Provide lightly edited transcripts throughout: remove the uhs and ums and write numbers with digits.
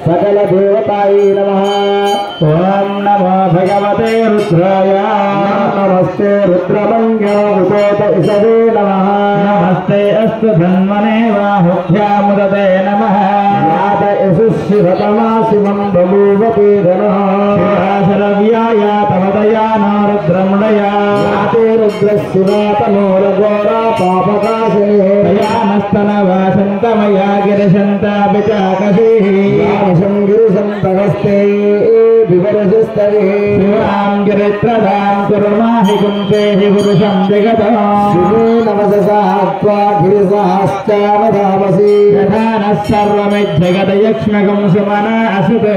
सकल देवताय नमः। ओम नमो भगवते रुद्राय। नमस्ते रुद्रमंगलोपत इसवे नमः। नमस्ते अस्तु धन्वने बाहुभ्यामुदते नमः। यात यशस्वितमा शिवं बभूवते धनः। शिवाशरव्याय तमदया न रुद्रमणया। याते रुद्रशिवातमोरघोरा पापकाशिने। यानस्तनवासन्तमया गिरिशन्तापिचाकशीः। गिरिशन्तहस्ते विवरजस्तरे। शिवां गिरित्रदां कुर्माहि कुंसेहि पुरुषं जगतः। शिवे नमससा त्वा गिरिसहश्चावधामसि। यथा नः सर्वमिज्जगदयक्ष्मकं सुमना असुते।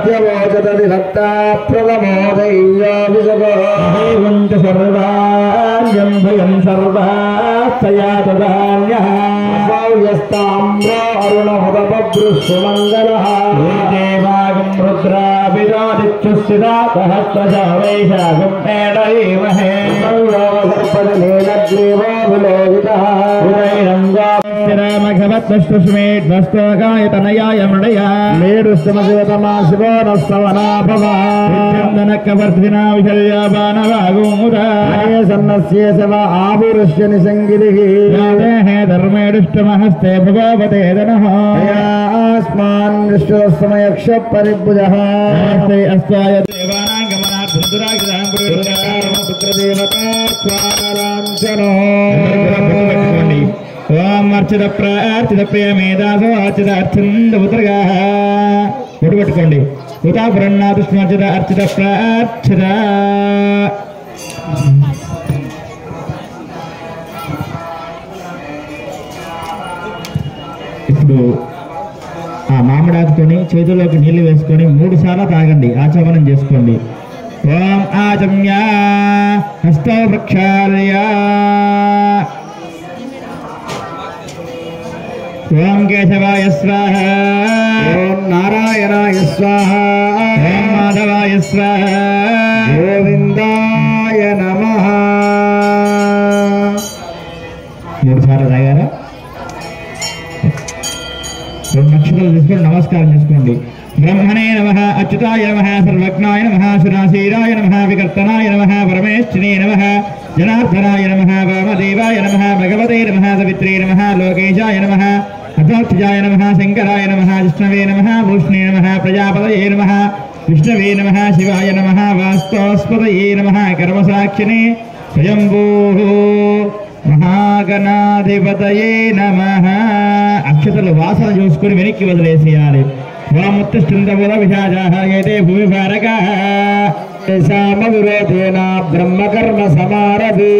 त्यवोचतदिभक्ता प्रथमोदय्योऽभिषको। देवं च सर्वार्यं भयं सर्वास्तया तदान्यः। यस्ताम्रो अरुणहुतबभ्रुष्मङ्गलः। देवागं रुद्राभिरादित्युस्थिता सहस्रशा वैशाखं मेडयेमहे। सर्वसर्पजनेनग्रीवोऽभिलोहितः। रामघवत्वष्टुष्मेध्वस्तोकायतनयाय मृडया। मेरुस्तमशिवतमा शिवो नः सवना भव। विद्यन्दनकवर्धिना विशल्याबाणवागोमुदा। सन्नस्ये सव आपुरुष्य निसङ्गिरिः। हे धर्मेडुष्टमहस्ते भगवते नमः। अस्मान् विश्वसमयक्ष परिभुजः। हस्ते अस्वाय देवानां गमनार्थं दुराग्रहं पुत्रदेवता स्वाराञ्चनो। ओम अर्चित प्रार्थित प्रियमेदासो अर्चित अर्चन्द पुत्रगाः पुटुपట్టుకోండి ఉతాపురన్నాదుష్మర్చిత అర్చిత ప్రార్చిత. ఇప్పుడు ఆ మామిడాకుతోని చేతుల్లోకి నీళ్లు వేసుకొని 3 సార్లు తాగండి, ఆచమనం చేసుకోండి. ఓం ఆచమ్య హస్తో ప్రక్షాళయ. ओम केशवाय स्वाहा। ओम नारायणाय स्वाहा। ओम माधवाय स्वाहा। गोविंदाय नमः। 3 సార్లు తాగారా? 2 నక్షత్రాలు తీసుకొని నమస్కారం చేసుకోండి. బ్రహ్మణే నమః, అచ్యుతాయ నమః, సర్వజ్ఞాయ నమః, సురాశీరాయ నమః, వికర్తనాయ నమః, పరమేశ్వరే నమః, జనార్దనాయ నమః, వామదేవాయ నమః, భగవతే నమః, సవిత్రే నమః, లోకేశాయ నమః, అధ్వాక్షజాయ నమః, శంకరాయ నమః, విష్ణవే నమః, భూష్ణే నమః, ప్రజాపతయే నమః, విష్ణవే నమః, శివాయ నమః, వాస్తవస్పతయే నమః, కర్మసాక్షినే స్వయంభూః మహాగణాధిపతయే నమః. అక్షతలు వాసన చూసుకుని వెనక్కి వదిలేసేయాలి. వాముత్తిష్ఠంతముల విషాజాః ఏతే భూమిభారకాః. విరోధేన బ్రహ్మకర్మ సమారభే.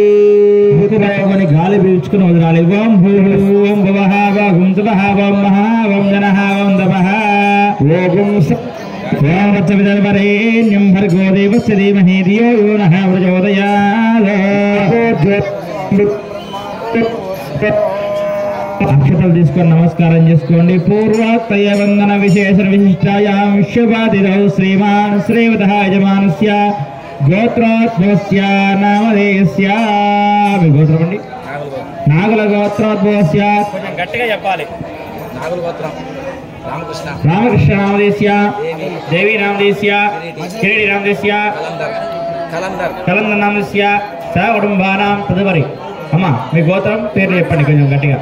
భూతిని గాలి పీల్చుకుని వదలాలి. ఓం భూః ఓం భువః ఓం తువః ఓం మహా ఓం జనః ఓం తపః ఓం వరేణ్యం భర్గో దేవస్య ధీమహి ధియో యో నః ప్రచోదయాత్. అక్షతలు తీసుకొని నమస్కారం చేసుకోండి. పూర్వోక్తయ వందన విశేష విశిష్టాయాం విశ్వపాదిరౌ శ్రీమాన్ శ్రీవతః యజమానస్య గోత్రోద్భవస్య నామధేయస్య. మీ గోత్రం అండి? నాగుల గోత్రోద్భవస్య. కొంచెం గట్టిగా చెప్పాలి. నాగుల గోత్రం రామకృష్ణ నామధేయస్య, దేవి నామధేయస్య, కిరీటి నామధేయస్య, కలందర్ నామధేయస్య, సహకుటుంబానాం. తదుపరి అమ్మ మీ గోత్రం పేర్లు చెప్పండి కొంచెం గట్టిగా.